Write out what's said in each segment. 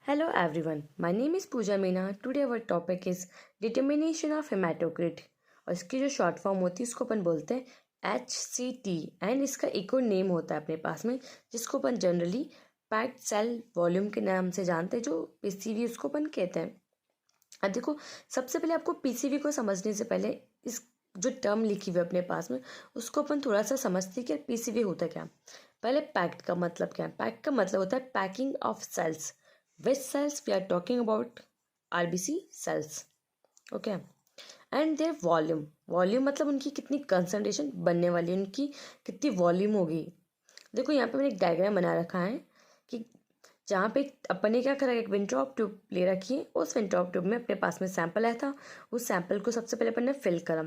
Hello everyone, my name is Pooja Meena. Today our topic is determination of hematocrit और इसकी जो short form होती है उसको अपन बोलते हैं HCT एंड इसका एक और नेम होता है अपने पास में जिसको अपन जनरली पैक्ड सेल वॉल्यूम के नाम से जानते हैं, जो PCV उसको अपन कहते हैं। अब देखो, सबसे पहले आपको PCV को समझने से पहले इस जो टर्म लिखी हुई है अपने पास में उसको अपन थोड़ा सा समझते हैं कि PCV होता क्या। पहले पैक्ड का मतलब क्या है। पैक्ड का मतलब होता है packing of cells. Which cells we are talking about? RBC cells. Okay. And there volume. Volume मतलब उनकी कितनी कंसनट्रेशन बनने वाली है, उनकी कितनी वॉल्यूम होगी। देखो यहाँ पे मैंने एक डायग्राम बना रखा है कि जहाँ पे अपन ने क्या करा, एक विंट्रॉप ट्यूब ले रखी है। उस विंट्रॉप ट्यूब में अपने पास में सैंपल आया था। उस सैंपल को सबसे पहले अपन ने फिल करा।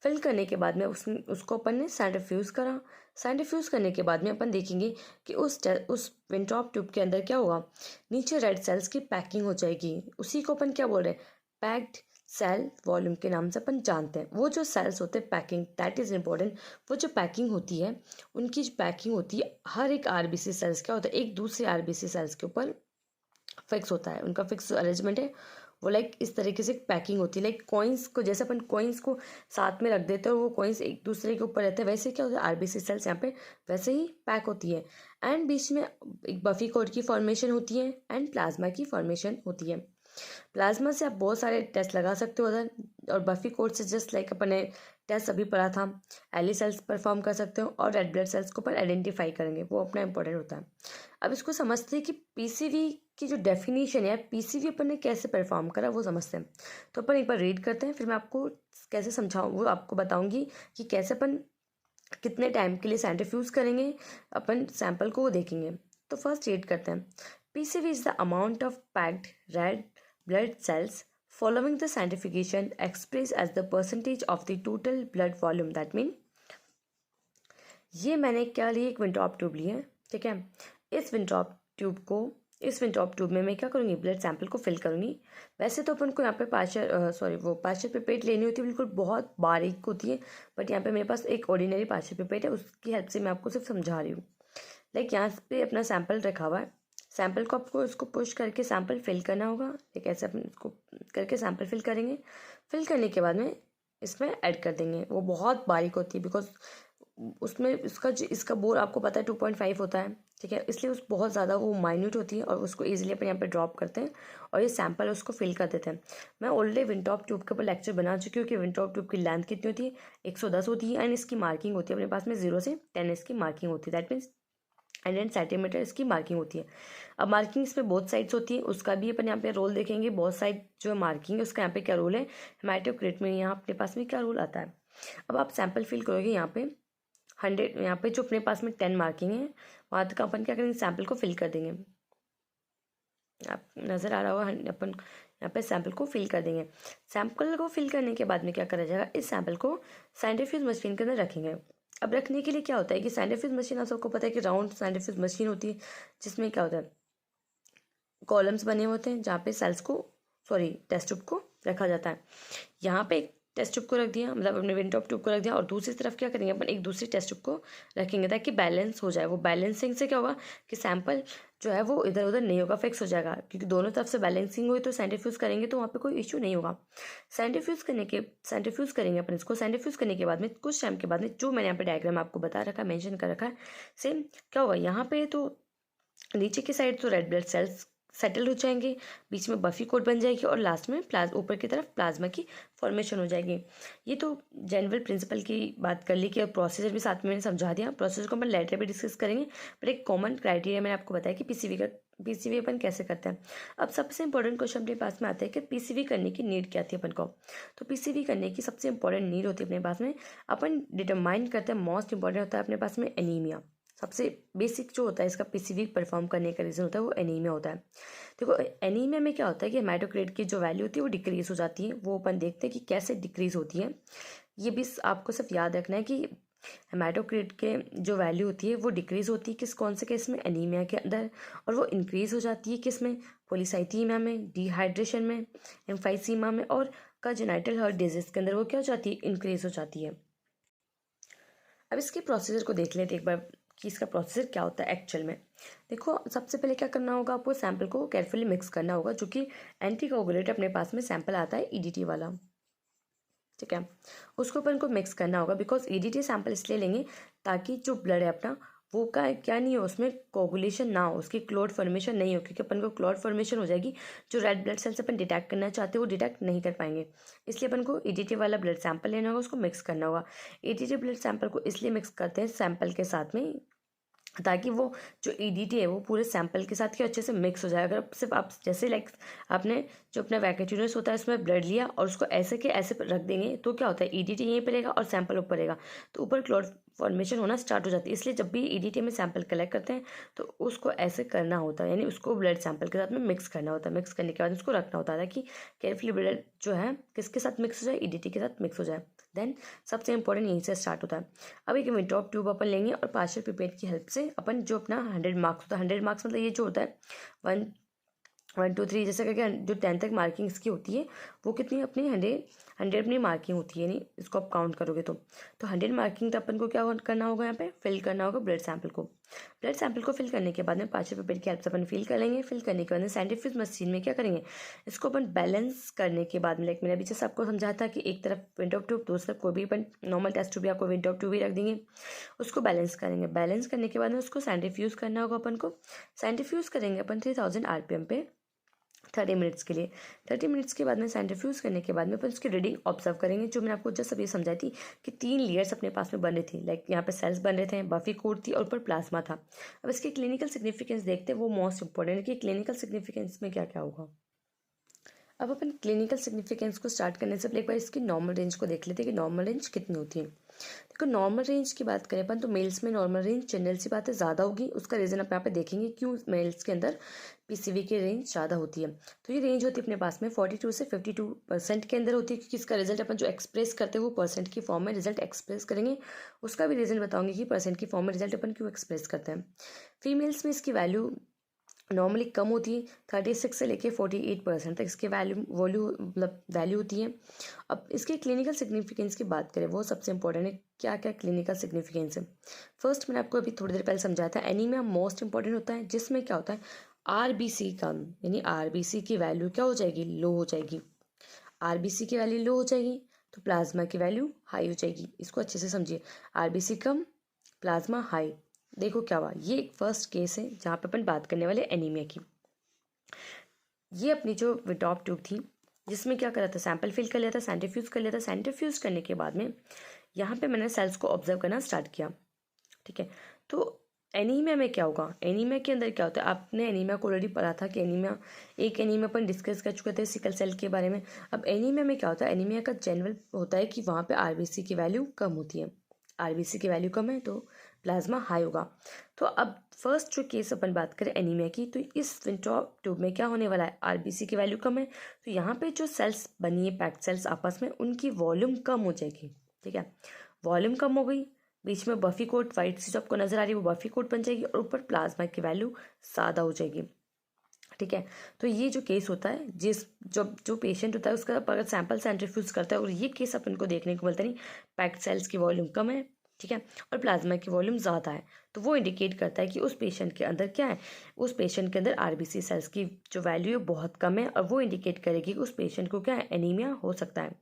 फिल करने के बाद में उसको अपन ने सेंट्रीफ्यूज करा। सेंट्रीफ्यूज करने के बाद में अपन देखेंगे कि उस विंट्रॉप ट्यूब के अंदर क्या होगा, नीचे रेड सेल्स की पैकिंग हो जाएगी। उसी को अपन क्या बोल रहे हैं, पैक्ड सेल वॉल्यूम के नाम से अपन जानते हैं। वो जो सेल्स होते हैं पैकिंग, दैट इज़ इम्पोर्टेंट। वो जो पैकिंग होती है, उनकी जो पैकिंग होती है, हर एक आरबीसी सेल्स क्या होता है, एक दूसरे आरबीसी सेल्स के ऊपर फिक्स होता है। उनका फिक्स अरेंजमेंट है वो, लाइक इस तरीके से पैकिंग होती है। लाइक कॉइन्स को, जैसे अपन कॉइन्स को साथ में रख देते हैं और वो कॉइन्स एक दूसरे के ऊपर रहते हैं, वैसे क्या होता है आरबीसी सेल्स यहाँ पे वैसे ही पैक होती है। एंड बीच में एक बफी कोट की फॉर्मेशन होती है एंड प्लाज्मा की फॉर्मेशन होती है। प्लाज्मा से आप बहुत सारे टेस्ट लगा सकते हो उधर, और बफी कोट से जस्ट लाइक अपने टेस्ट अभी पढ़ा था, एली सेल्स परफॉर्म कर सकते हो और रेड ब्लड सेल्स को पर आइडेंटिफाई करेंगे, वो अपना इंपॉर्टेंट होता है। अब इसको समझते हैं कि पीसीवी की जो डेफिनेशन है, पीसीवी अपन ने कैसे परफॉर्म करा वो समझते हैं। तो अपन एक बार रीड करते हैं, फिर मैं आपको कैसे समझाऊँ वो आपको बताऊँगी कि कैसे अपन कितने टाइम के लिए सेंट्रीफ्यूज करेंगे, अपन सैंपल को वो देखेंगे। तो फर्स्ट रीड करते हैं। PCV is the amount of packed red blood cells following the centrifugation expressed as the percentage of the total blood volume. That mean ये मैंने क्या ली, एक विंट्रॉप ट्यूब ली है, ठीक है। इस विंट्रॉप ट्यूब में मैं क्या करूँगी, ब्लड सैंपल को फिल करूँगी। वैसे तो अपन को यहाँ पे पार्शियल पिपेट लेनी होती है, बिल्कुल बहुत बारीक होती है, बट यहाँ पे मेरे पास एक ऑर्डिनरी पार्शियल पिपेट है, उसकी हेल्प से मैं आपको सिर्फ समझा रही हूँ। लाइक यहाँ पे अपना सैंपल रखा हुआ है, सैंपल को आपको इसको पुश करके सैंपल फिल करना होगा। एक ऐसे अपन इसको करके सैंपल फिल करेंगे। फिल करने के बाद में इसमें ऐड कर देंगे। वो बहुत बारीक होती है बिकॉज उसमें इसका बोर आपको पता है 2.5 होता है, ठीक है, इसलिए उस बहुत ज़्यादा वो माइन्यूट होती है और उसको ईजिली अपन यहाँ पे ड्रॉप करते हैं और ये सैंपल उसको फिल कर देते हैं। मैं ऑलरेडी विंट्रॉप ट्यूब के ऊपर लेक्चर बना चुकी हूँ कि विंट्रॉप ट्यूब की लेंथ कितनी होती है, 110 होती है एंड इसकी मार्किंग होती है अपने पास में 0 से 10 इसकी मार्किंग होती है। दैट मीन्स 100 सेंटीमीटर इसकी मार्किंग होती है। अब मार्किंग इसमें बहुत साइड्स होती है, उसका भी अपन यहाँ पे रोल देखेंगे। बहुत साइड जो मार्किंग है उसका यहाँ पे क्या रोल है, हेमाटोक्रिट में यहाँ अपने पास में क्या रोल आता है। अब आप सैंपल फिल करोगे, यहाँ पे 100, यहाँ पे जो अपने पास में 10 मार्किंग है वहाँ तक अपन क्या करेंगे, सैंपल को फिल कर देंगे। आप नज़र आ रहा होगा, अपन यहाँ पे सैंपल को फिल कर देंगे। सैंपल को फिल करने के बाद में क्या करा जाएगा, इस सैंपल को सेंट्रीफ्यूज मशीन के अंदर रखेंगे। अब रखने के लिए क्या होता है कि सेंट्रीफ्यूज मशीन, आप सबको पता है कि राउंड सेंट्रीफ्यूज मशीन होती है, जिसमें क्या होता है कॉलम्स बने होते हैं जहाँ पे सेल्स को टेस्ट ट्यूब को रखा जाता है। यहाँ पे एक टेस्ट ट्यूब को रख दिया, मतलब अपने विंट्रॉप ट्यूब को रख दिया, और दूसरी तरफ क्या करेंगे अपन, एक दूसरी टेस्ट ट्यूब को रखेंगे ताकि बैलेंस हो जाए। वो बैलेंसिंग से क्या होगा कि सैंपल जो है वो इधर उधर नहीं होगा, फिक्स हो जाएगा, क्योंकि दोनों तरफ से बैलेंसिंग हुई तो सेंट्रीफ्यूज करेंगे तो वहाँ पे कोई इशू नहीं होगा। सेंट्रीफ्यूज करेंगे अपन इसको। सेंट्रीफ्यूज करने के बाद में कुछ टाइम के बाद में जो मैंने यहाँ पे डायग्राम आपको बता रखा है, मेंशन कर रखा है, सेम क्या होगा, यहाँ पे तो नीचे की साइड तो रेड ब्लड सेल्स सेटल हो जाएंगे, बीच में बफी कोट बन जाएगी और लास्ट में ऊपर की तरफ प्लाज्मा की फॉर्मेशन हो जाएगी। ये तो जनरल प्रिंसिपल की बात कर ली कि प्रोसीजर भी साथ में मैंने समझा दिया। प्रोसीजर को अपन लेटर भी डिस्कस करेंगे, पर एक कॉमन क्राइटेरिया मैंने आपको बताया कि पीसीवी अपन कैसे करते हैं। अब सबसे इंपॉर्टेंट क्वेश्चन अपने पास में आता है कि पीसीवी करने की नीड क्या थी अपन को। तो पीसीवी करने की सबसे इंपॉर्टेंट नीड होती है अपने पास में, अपन डिटरमाइन करते हैं, मोस्ट इंपॉर्टेंट होता है अपने पास में एनीमिया। सबसे बेसिक जो होता है इसका पीसीवी परफॉर्म करने का रीज़न होता है वो एनीमिया होता है। देखो एनीमिया में क्या होता है कि हेमाटोक्रिट की जो वैल्यू होती है वो डिक्रीज हो जाती है। वो अपन देखते हैं कि कैसे डिक्रीज होती है। ये भी आपको सिर्फ याद रखना है कि हेमाटोक्रिट के जो वैल्यू होती है वो डिक्रीज होती है कौन से केस में, एनीमिया के अंदर, और वो इंक्रीज हो जाती है किस में, पॉलीसाइथीमिया में, डिहाइड्रेशन में, एम्फाइसीमा में, और कंजेनिटल हार्ट डिजीज के अंदर वो क्या हो जाती है, इंक्रीज हो जाती है। अब इसके प्रोसीजर को देख लेते एक बार कि इसका प्रोसीजर क्या होता है एक्चुअल में। देखो, सबसे पहले क्या करना होगा, आपको सैंपल को केयरफुली मिक्स करना होगा, जो कि एंटीकोगुलेट अपने पास में सैंपल आता है ईडीटी वाला, ठीक है। उसको अपन को मिक्स करना होगा, बिकॉज ईडीटी सैंपल इसलिए लेंगे ताकि जो ब्लड है अपना वो का क्या नहीं हो, उसमें कोगुलेशन ना हो, उसकी क्लॉट फॉर्मेशन नहीं हो, क्योंकि अपन को क्लॉट फॉर्मेशन हो जाएगी, जो रेड ब्लड सेल्स अपन डिटेक्ट करना चाहते हैं वो डिटेक्ट नहीं कर पाएंगे। इसलिए अपन को ईडीटी वाला ब्लड सैंपल लेना होगा, उसको मिक्स करना होगा। ईडीटी ब्लड सैंपल को इसलिए मिक्स करते हैं सैंपल के साथ में, ताकि वो जो ईडीटी है वो पूरे सैंपल के साथ ही अच्छे से मिक्स हो जाए। अगर सिर्फ आप जैसे लाइक आपने जो अपना वैकेट्यूरस होता है उसमें ब्लड लिया और उसको ऐसे के ऐसे रख देंगे, तो क्या होता है, ईडीटी यहीं पे रहेगा और सैंपल ऊपर रहेगा, तो ऊपर क्लॉट फॉर्मेशन होना स्टार्ट हो जाती है। इसलिए जब भी ईडीटी में सैंपल कलेक्ट करते हैं तो उसको ऐसे करना होता है, यानी उसको ब्लड सैंपल के साथ में मिक्स करना होता है। मिक्स करने के बाद उसको रखना होता है कि केयरफुली ब्लड जो है किसके साथ मिक्स हो जाए, ईडीटी के साथ मिक्स हो जाए। देन सबसे इंपॉर्टेंट यहीं से स्टार्ट होता है। अब एक विंट्रॉप ट्यूब अपन लेंगे और पार्शियल पिपेट की हेल्प से अपन जो अपना 100 मार्क्स होता है, 100 मार्क्स मतलब ये जो होता है 1 1 2 3 जैसे करके जो 10 तक मार्किंग इसकी होती है वो कितनी अपनी 100 अपनी मार्किंग होती है, यानी इसको आप काउंट करोगे तो 100 मार्किंग तो अपन को क्या करना होगा, यहाँ पे फिल करना होगा ब्लड सैंपल को। ब्लड सैंपल को फिल करने के बाद में पार्शियल पिपेट की हेल्प से अपन फिल कर लेंगे। फिल करने के बाद में साइंटिफिक मशीन में क्या करेंगे, इसको अपन बैलेंस करने के बाद में, लाइक मैंने अभी जैसे आपको समझाया था कि एक तरफ विंट्रॉप ट्यूब, दूसरी तरफ कोई भी अपन नॉर्मल टेस्ट ट्यूब या कोई विंट्रॉप ट्यूब ही रख देंगे, उसको बैलेंस करेंगे। बैलेंस करने के बाद में उसको सेंट्रीफ्यूज करना होगा अपन को। सेंट्रीफ्यूज करेंगे अपन 3000 RPM पे 30 मिनट्स के लिए। 30 मिनट्स के बाद में सेंट्रीफ्यूज करने के बाद में अपन उसकी रीडिंग ऑब्जर्व करेंगे, जो मैंने आपको जस्ट अभी समझाई थी कि 3 लेयर्स अपने पास में बन रही थी, लाइक यहाँ पे सेल्स बन रहे थे, बफी कोट थी और ऊपर प्लाज्मा था। अब इसकी क्लिनिकल सिग्निफिकेंस देखते हैं, वो मोस्ट इंपॉर्टेंट है कि क्लिनिकल सिग्निफिकेंस में क्या क्या होगा। अब अपन क्लिनिकल सिग्निफिकेंस को स्टार्ट करने से पहले एक बार इसकी नॉर्मल रेंज को देख लेते हैं कि नॉर्मल रेंज कितनी होती है। देखो, नॉर्मल रेंज की बात करें अपन तो मेल्स में नॉर्मल रेंज जनरल सी बात है ज़्यादा होगी। उसका रीज़न आप यहाँ पे देखेंगे क्यों मेल्स के अंदर पीसीवी की रेंज ज़्यादा होती है। तो ये रेंज होती है अपने पास में 42 से 52% के अंदर होती है, क्योंकि इसका रिजल्ट अपन जो एक्सप्रेस करते हैं वो परसेंट की फॉर्म में रिजल्ट एक्सप्रेस करेंगे। उसका भी रीज़न बताऊंगी कि परसेंट की फॉर्म में रिजल्ट अपन क्यों एक्सप्रेस करते हैं। फीमेल्स में इसकी वैल्यू नॉर्मली कम होती है, 36 से लेके 48% तक इसकी वैल्यू होती है। अब इसके क्लिनिकल सिग्निफिकेंस की बात करें, वो सबसे इंपॉर्टेंट है, क्या क्या क्लिनिकल सिग्निफिकेंस है। फर्स्ट मैंने आपको अभी थोड़ी देर पहले समझाया था, एनीमिया मोस्ट इंपॉर्टेंट होता है, जिसमें क्या होता है आरबीसी कम, यानी आरबीसी की वैल्यू क्या हो जाएगी, लो हो जाएगी। आरबीसी की वैल्यू लो हो जाएगी तो प्लाज्मा की वैल्यू हाई हो जाएगी। इसको अच्छे से समझिए, आरबीसी कम, प्लाज्मा हाई। देखो क्या हुआ, ये एक फर्स्ट केस है जहाँ पे अपन बात करने वाले एनीमिया की। ये अपनी जो विंट्रॉप ट्यूब थी, जिसमें क्या करा था, सैंपल फिल कर लिया था, सेंट्रीफ्यूज कर लिया था। सेंट्रीफ्यूज करने के बाद में यहाँ पे मैंने सेल्स को ऑब्जर्व करना स्टार्ट किया, ठीक है। तो एनीमिया में क्या होगा, एनीमिया के अंदर क्या होता है, आपने एनीमिया को ऑलरेडी पढ़ा था कि एनीमिया अपन डिस्कस कर चुके थे सिकल सेल के बारे में। अब एनीमिया में क्या होता है, एनीमिया का जनरल होता है कि वहाँ पे आरबीसी की वैल्यू कम होती है। आरबीसी की वैल्यू कम है तो प्लाज्मा हाई होगा। तो अब फर्स्ट जो केस अपन बात करें एनीमिया की, तो इस विंट्रॉप ट्यूब में क्या होने वाला है, आरबीसी की वैल्यू कम है, तो यहाँ पे जो सेल्स बनी है पैक्ड सेल्स आपस में, उनकी वॉल्यूम कम हो जाएगी, ठीक है। वॉल्यूम कम हो गई, बीच में बफी कोट वाइट सी जो आपको नजर आ रही है वो बफी कोट बन जाएगी और ऊपर प्लाज्मा की वैल्यू ज़्यादा हो जाएगी, ठीक है। तो ये जो केस होता है, जो पेशेंट होता है उसका अगर सैंपल सेंट्रीफ्यूज करता है और ये केस अपन को देखने को मिलता नहीं, पैक्ड सेल्स की वॉल्यूम कम है, ठीक है, और प्लाज्मा की वॉल्यूम ज़्यादा है, तो वो इंडिकेट करता है कि उस पेशेंट के अंदर क्या है, उस पेशेंट के अंदर आरबीसी सेल्स की जो वैल्यू है बहुत कम है, और वो इंडिकेट करेगी कि उस पेशेंट को क्या है, एनीमिया हो सकता है।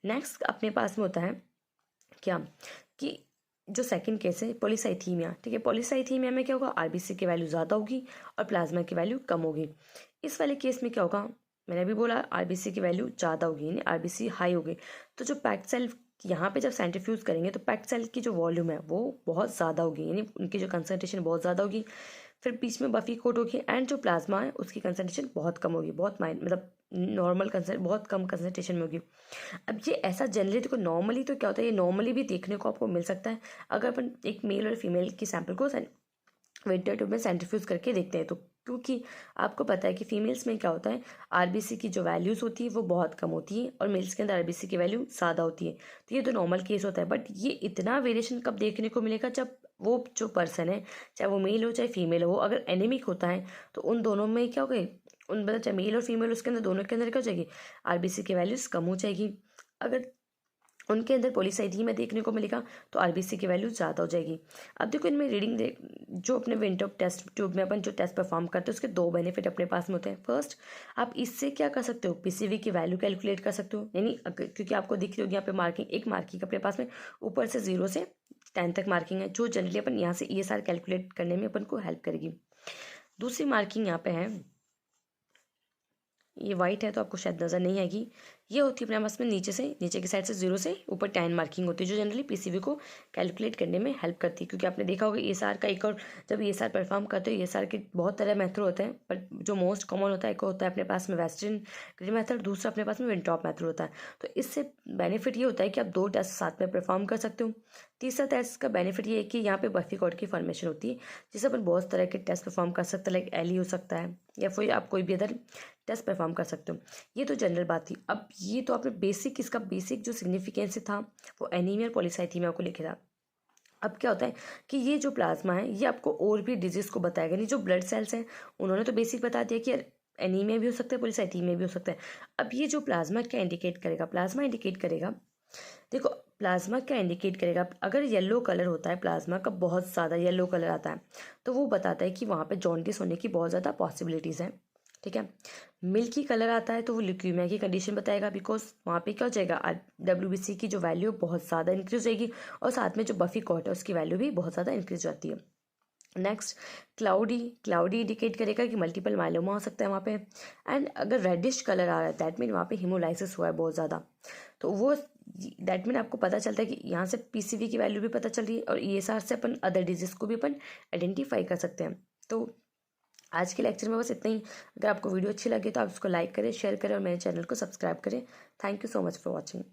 नेक्स्ट अपने पास में होता है क्या, कि जो सेकंड केस है पॉलीसाइथीमिया, ठीक है। पॉलीसाइथीमिया में क्या होगा, आरबीसी की वैल्यू ज़्यादा होगी और प्लाज्मा की वैल्यू कम होगी। इस वाले केस में क्या होगा, मैंने अभी बोला आरबीसी की वैल्यू ज़्यादा होगी, यानी आरबीसी हाई होगी। तो जो पैक्ड सेल यहाँ पे जब सेंट्रीफ्यूज करेंगे तो पैक्ड सेल की जो वॉल्यूम है वो बहुत ज़्यादा होगी, यानी उनकी जो कंसनट्रेशन बहुत ज़्यादा होगी। फिर बीच में बफी कोट होगी एंड जो प्लाज्मा है उसकी कंसनट्रेशन बहुत कम होगी, बहुत मतलब नॉर्मल बहुत कम कंसनट्रेशन में होगी। अब ये ऐसा जनरली देखो, नॉर्मली तो क्या होता है, ये नॉर्मली भी देखने को आपको मिल सकता है अगर अपन एक मेल और फीमेल की सैंपल को विंटर ट्यूब में सेंट्रीफ्यूज करके देखते हैं तो, क्योंकि आपको पता है कि फीमेल्स में क्या होता है, आरबीसी की जो वैल्यूज़ होती है वो बहुत कम होती है और मेल्स के अंदर आरबीसी की वैल्यू ज़्यादा होती है। तो ये तो नॉर्मल केस होता है, बट ये इतना वेरिएशन कब देखने को मिलेगा, जब वो जो पर्सन है, चाहे वो मेल हो चाहे फीमेल हो, अगर एनीमिक होता है तो उन दोनों में क्या होगा, उन मतलब चाहे मेल और फीमेल उसके अंदर दोनों के अंदर क्या हो जाएगी, आरबीसी की वैल्यूज़ कम हो जाएगी। अगर उनके अंदर पॉलीसाइथीमिया देखने को मिलेगा, तो आरबीसी की वैल्यू ज़्यादा हो जाएगी। अब देखो इनमें रीडिंग जो अपने विंटरप टेस्ट ट्यूब में अपन जो टेस्ट परफॉर्म करते हैं उसके दो बेनिफिट अपने पास में होते हैं। फर्स्ट, आप इससे क्या कर सकते हो, पीसीवी की वैल्यू कैलकुलेट कर सकते हो, यानी क्योंकि आपको दिख रही होगी यहाँ पे मार्किंग, एक मार्किंग अपने पास में ऊपर से 0 से 10 तक मार्किंग है, जो जनरली अपन यहाँ से ईएसआर कैलकुलेट करने में अपन को हेल्प करेगी। दूसरी मार्किंग यहाँ पे है, ये वाइट है तो आपको शायद नज़र नहीं आएगी, ये होती है अपने पास में नीचे की साइड से 0 से ऊपर 10 मार्किंग होती है, जो जनरली पीसीवी को कैलकुलेट करने में हेल्प करती है। क्योंकि आपने देखा होगा ईएसआर का एक और, जब ईएसआर परफॉर्म करते हो ईएसआर के बहुत तरह मेथड होते हैं, पर जो मोस्ट कॉमन होता है एक होता है अपने पास में वेस्टर्न ग्रिड मेथड, दूसरा अपने पास में विंटॉप मेथड होता है। तो इससे बेनिफिट ये होता है कि आप 2 टेस्ट साथ में परफॉर्म कर सकते हो। तीसरा टेस्ट का बेनिफिट ये है कि यहाँ पे बफी कॉर्ड की फॉर्मेशन होती है, जिससे अपन बहुत तरह के टेस्ट परफॉर्म कर सकते हैं, लाइक एली हो सकता है या फिर आप कोई भी अदर टेस्ट परफॉर्म कर सकते हो। ये तो जनरल बात थी। अब ये तो आपने बेसिक, इसका बेसिक जो सिग्निफिकेंस था वो एनीमिया और पॉलीसाइथीमिया को लिखे था। अब क्या होता है कि ये जो प्लाज्मा है ये आपको और भी डिजीज को बताएगा, नहीं जो ब्लड सेल्स हैं उन्होंने तो बेसिक बता दिया कि एनीमिया भी हो सकता है, पॉलीसाइथीमिया भी हो सकता है। अब ये जो प्लाज्मा क्या इंडिकेट करेगा, प्लाज्मा इंडिकेट करेगा, देखो प्लाज्मा क्या इंडिकेट करेगा, अगर येलो कलर होता है प्लाज्मा का, बहुत ज़्यादा येलो कलर आता है, तो वो बताता है कि वहाँ पे जॉन्डिस होने की बहुत ज़्यादा पॉसिबिलिटीज़ हैं। ठीक है, मिल्की कलर आता है तो वो ल्यूकीमिया की कंडीशन बताएगा, बिकॉज वहाँ पे क्या हो जाएगा, डब्ल्यूबीसी की जो वैल्यू बहुत ज़्यादा इंक्रीज हो जाएगी, और साथ में जो बफी कॉट है उसकी वैल्यू भी बहुत ज़्यादा इंक्रीज हो जाती है। नेक्स्ट, क्लाउडी इंडिकेट करेगा कि मल्टीपल माइलोमा हो सकता है वहाँ पे। एंड अगर रेडिश कलर आ रहा है दैट मीन वहाँ पे हिमोलाइसिस हुआ है बहुत ज़्यादा, तो वो दैट मीन आपको पता चलता है कि यहाँ से पीसीवी की वैल्यू भी पता चल रही है, और ईएसआर से अपन अदर डिजीज को भी अपन आइडेंटिफाई कर सकते हैं। तो आज के लेक्चर में बस इतना ही। अगर आपको वीडियो अच्छी लगे तो आप उसको लाइक करें, शेयर करें और मेरे चैनल को सब्सक्राइब करें। Thank you so much for watching.